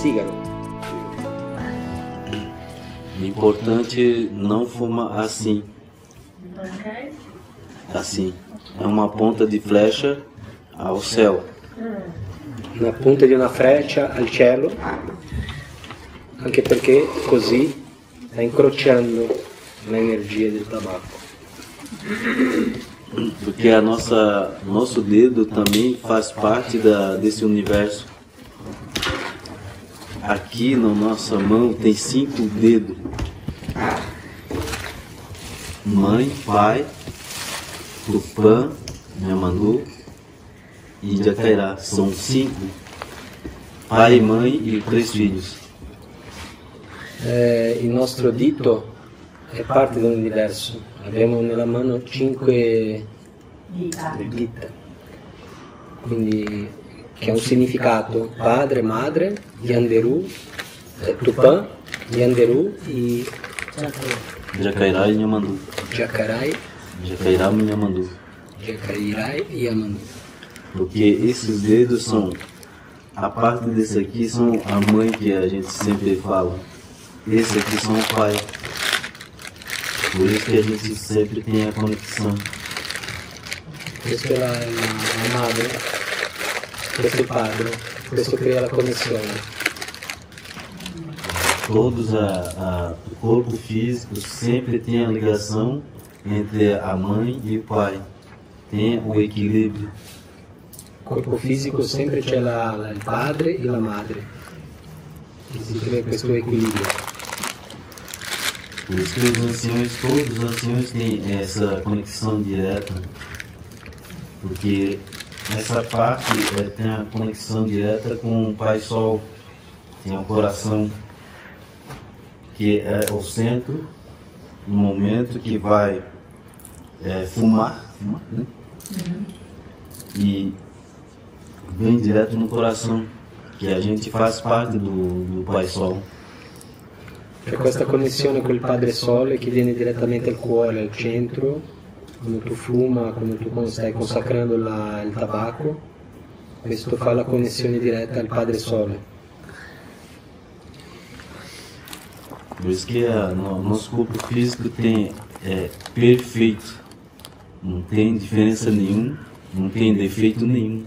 sigaro. O importante não fumar assim. Assim. É uma ponta di flecha ao céu. Una punta di una freccia al cielo, anche perché così sta incrociando l'energia del tabacco. Porque nosso dedo também faz parte desse universo. Aqui na nossa mão tem 5 dedos. Mãe, pai, Tupã, Yamandu e Jacairá. São 5. Pai, mãe e 3 filhos. Il nostro dito è parte dell'universo. Abbiamo nella mano 5 dita. Quindi che ha un significato: padre, madre, Yanderu, Tupã, Yanderu e Jacairá e Yamandu. Jacarai. Jacairá e Yamandu. Jacairai e Yamandu. Porque esses dedos são, a parte desse aqui são a mãe que a gente sempre fala. Esse aqui são o pai. Por isso que a gente sempre tem a conexão. Questo è la madre, questo è il padre, questo crea la connessione. Todos o corpo físico sempre tem a ligação entre a mãe e o pai. Tem o equilíbrio. Il corpo fisico sempre c'è il padre e la madre. E si crea questo equilibrio. Por isso que os anciões, todos os anciões têm essa conexão direta. Porque essa parte tem a conexão direta com o Pai Sol. Tem o coração, que é o centro, no momento que vai fumar, né? E vem direto no coração, que a gente faz parte do Pai Sol. C'è questa connessione col Padre Sole che viene direttamente al cuore, al centro, quando tu fuma, quando stai consacrando il tabacco, questo fa la connessione diretta al Padre Sole. Por isso que nosso corpo físico é perfeito, não tem diferença nenhuma, não tem defeito nenhum.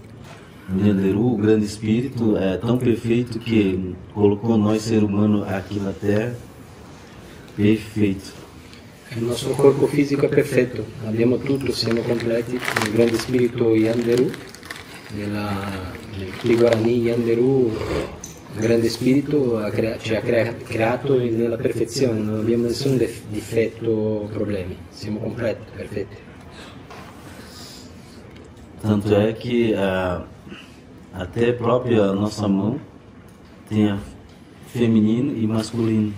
O Nyanderu, o grande espírito, é tão perfeito que colocou nós, ser humano, aqui na Terra, perfeito. Il nostro corpo fisico è perfetto, abbiamo tutto, siamo completi. Il grande spirito Yanderu, nel Guarani Yanderu, il grande spirito ci ha creato nella perfezione, non abbiamo nessun difetto o problemi, siamo completi, perfetti. Tanto é que até a própria nossa mão tem feminino e masculino.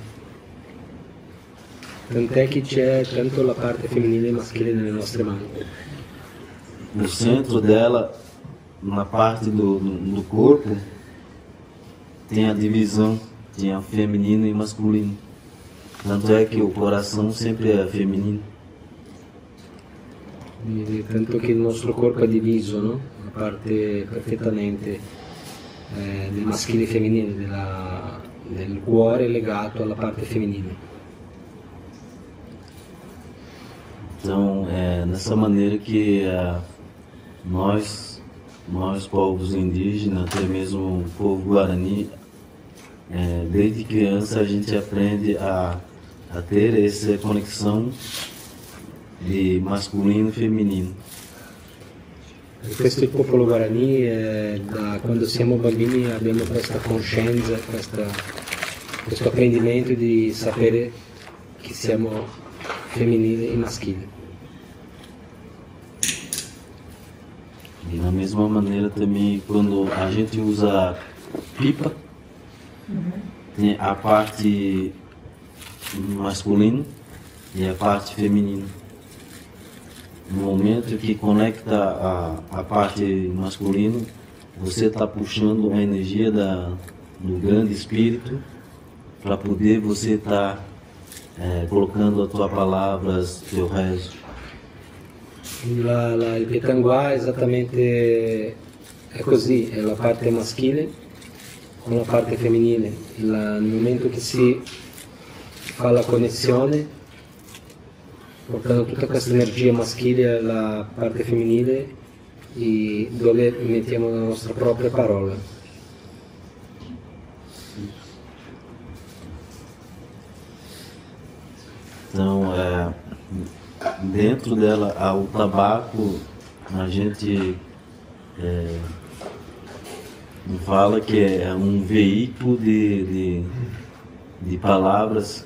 Tant'è che c'è tanto la parte femminile e maschile nelle nostre mani. No centro dela, na parte do corpo, tem a divisão, tem a feminino e masculino. Tanto é que o coração sempre é feminino. Tanto che il nostro corpo è diviso, no? La parte perfettamente del maschile e femminile, del cuore legato alla parte femminile. Então, é nessa maneira que nós povos indígenas, até mesmo o povo Guarani, desde criança a gente aprende a ter essa conexão de masculino e feminino. Questo è il popolo Guarani, da quando siamo bambini abbiamo questa coscienza, questo apprendimento di sapere che siamo femminile e maschile. E da mesma maneira também, quando a gente usa pipa, tem a parte masculina e a parte feminina. No momento que conecta a parte masculina, você está puxando a energia do grande espírito para poder você estar colocando as tuas palavras, teu rezo. Il Petanguà esattamente è così, è la parte maschile con la parte femminile, nel momento che si fa la connessione, portando tutta questa energia maschile alla parte femminile, e dove mettiamo la nostra propria parola. Então, dentro dela, o tabaco, a gente fala que é um veículo de palavras.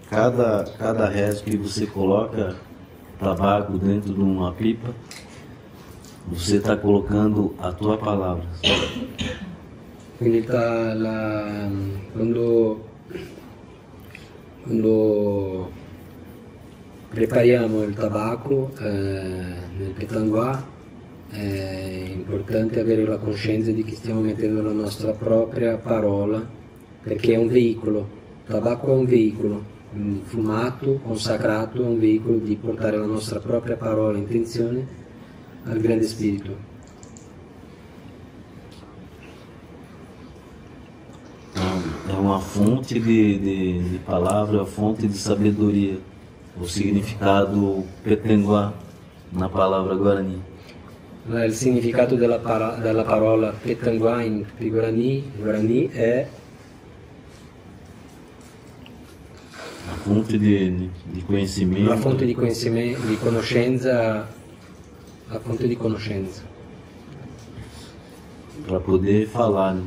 Cada rezo que você coloca tabaco dentro de uma pipa, você está colocando a tua palavra. Quindi quando prepariamo il tabacco nel petanguà, è importante avere la coscienza di che stiamo mettendo la nostra propria parola, perché è un veicolo. Il tabacco è un veicolo, il fumato consacrato è un veicolo di portare la nostra propria parola, intenzione al grande spirito. É uma fonte de palavra, uma fonte de sabedoria. O significado petanguá na palavra Guarani. Il significato della parola petanguá in Guarani è a fonte di conhecimento. La fonte di conoscenza, la fonte di conoscenza. Para poder falar, né?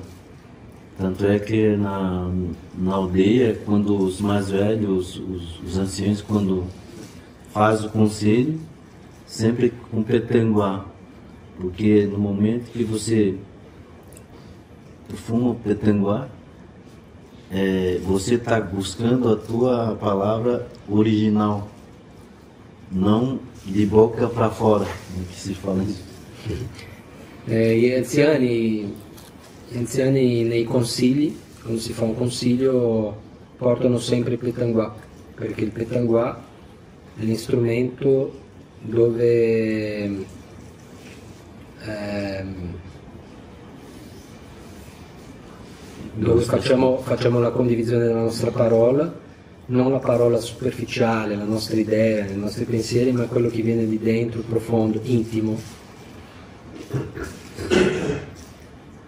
Tanto é que na aldeia, quando os mais velhos, os anciãos, quando faz o conselho, sempre com petanguá, porque no momento que você fuma o petanguá, você está buscando a tua palavra original, não de boca para fora, que se fala isso. Gli anziani nei consigli, quando si fa un consiglio, portano sempre il petanguà, perché il petanguà è l'instrumento dove facciamo la condivisione della nostra parola, non la parola superficiale, la nostra idea, i nostri pensieri, ma quello che viene di dentro, profondo, intimo.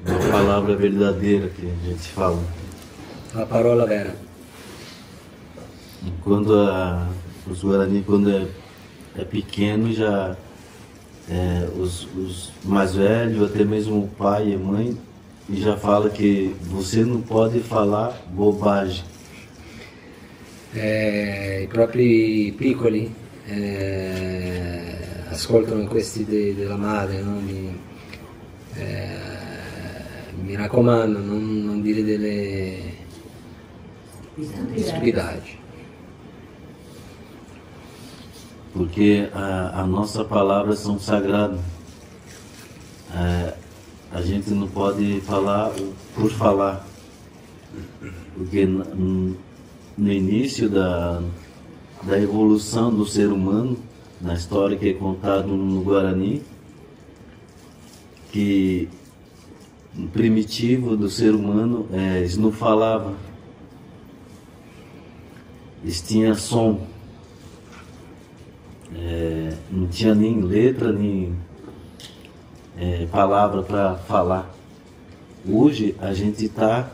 Uma palavra verdadeira que a gente fala. La parola vera. Quando os Guarani, quando é pequeno, já os mais velhos, até mesmo o pai e a mãe, já fala que você não pode falar bobagem. I propri piccoli ascoltano questi della madre, no? Mi raccomando, non dire delle stupidaggi. Porque a nossa palavra são sagradas. A gente não pode falar por falar. Porque no início da evolução do ser humano, na história que é contada no Guarani, que o primitivo do ser humano, eles não falavam, eles tinham som, não tinha nem letra, nem palavra para falar. Hoje a gente está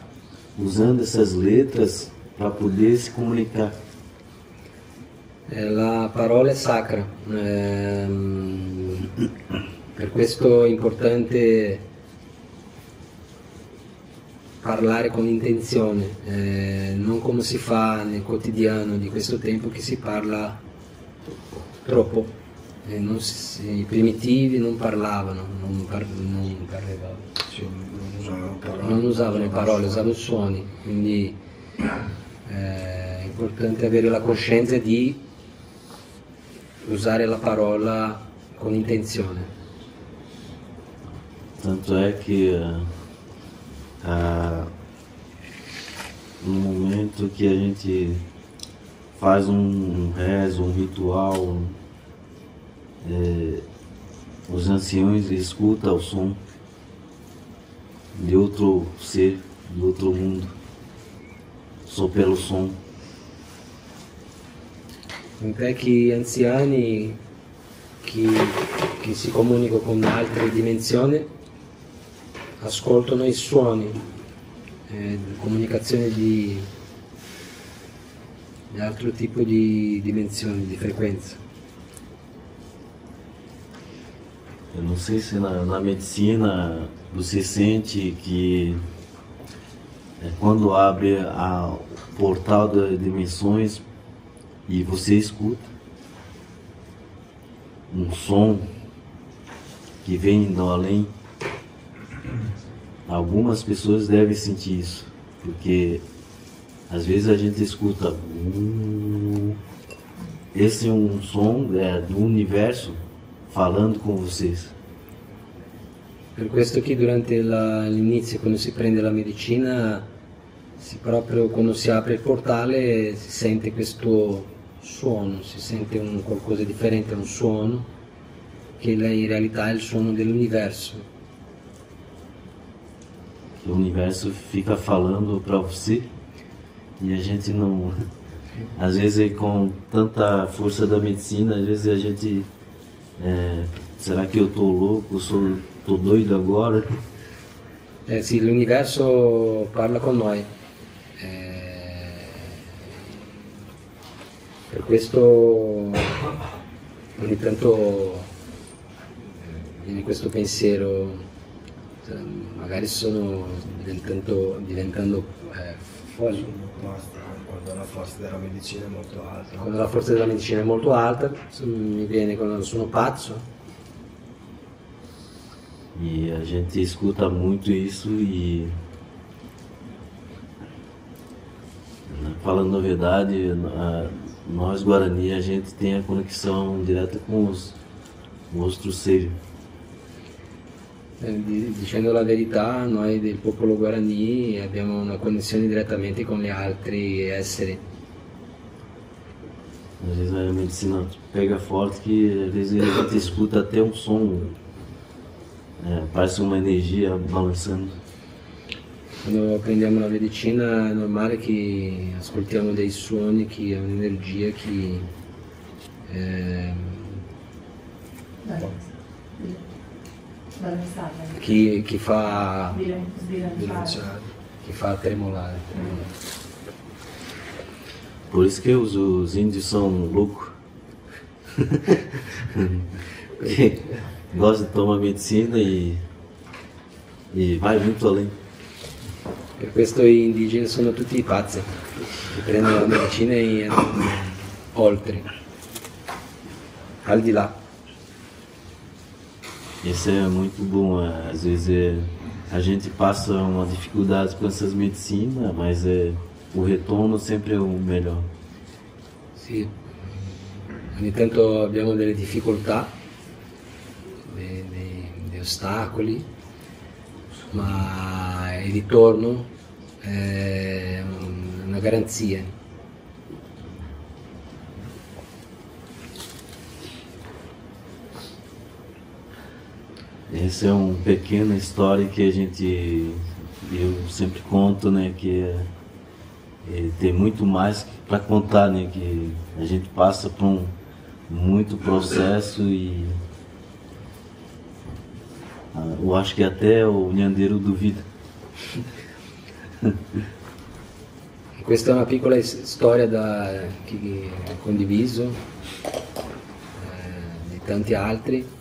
usando essas letras para poder se comunicar. La parola è sacra, per questo è importante parlare con intenzione, non come si fa nel quotidiano di questo tempo che si parla troppo. I primitivi non parlavano, non usavano parole, usavano suoni, quindi è importante avere la coscienza di usare la parola con intenzione. Tanto é que no momento que a gente faz um rezo, um ritual, os anciões escutam o som de outro ser do outro mundo, só pelo som. Tant'è che anziani che si comunicano con altre dimensioni ascoltano i suoni, comunicazione di altro tipo di dimensioni, di frequenza. Eu não sei se na medicina você sente que quando abre o portal das dimensões e você escuta um som que vem do além, algumas pessoas devem sentir isso, porque às vezes a gente escuta esse é um som do universo falando com vocês. Per questo che durante l'inizio, quando si prende la medicina, proprio quando si apre il portale si sente questo suono, si sente qualcosa di differente, un suono che in realtà è il suono dell'universo. O universo fica falando para você e a gente não... Às vezes com tanta força da medicina, às vezes a gente... será que eu estou louco? Estou doido agora? Sì, l'universo parla con noi. Per questo ogni tanto viene questo pensiero, magari sto diventando folle. Quando la forza della medicina è molto alta. Quando la forza della medicina è molto alta, mi viene quando sono pazzo. E a gente escuta muito isso e, falando a verdade, nós Guarani, a gente tem a conexão direta com os outros seres. Dicendo la verità, noi del popolo Guarani abbiamo una connessione direttamente con gli altri esseri. Às vezes a medicina pega forte que às vezes a gente escuta até um som, parece uma energia balançando. Quando prendiamo la medicina è normale che ascoltiamo dei suoni, che è un'energia che fa tremolare. Por isso que os índios são loucos. Porque gostam de tomar medicina e vai muito além. Per questo gli indigeni sono tutti pazzi, che prendono la medicina e andano oltre, al di là. Isso é muito bom. Às vezes a gente passa uma dificuldade com essas medicinas, mas o retorno sempre é o melhor. Sì, ogni tanto abbiamo delle difficoltà, dei ostacoli, ma il ritorno è una garanzia. Essa é uma pequena história que eu sempre conto, né, que tem muito mais para contar, né, que a gente passa por muito processo e eu acho que até o Nhandeiro duvida. Questa è una piccola storia che ho condiviso di tanti altri.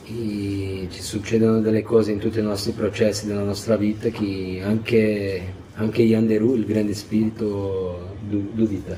E ci succedono delle cose in tutti i nostri processi della nostra vita che anche Yanderu, il grande spirito, dubita.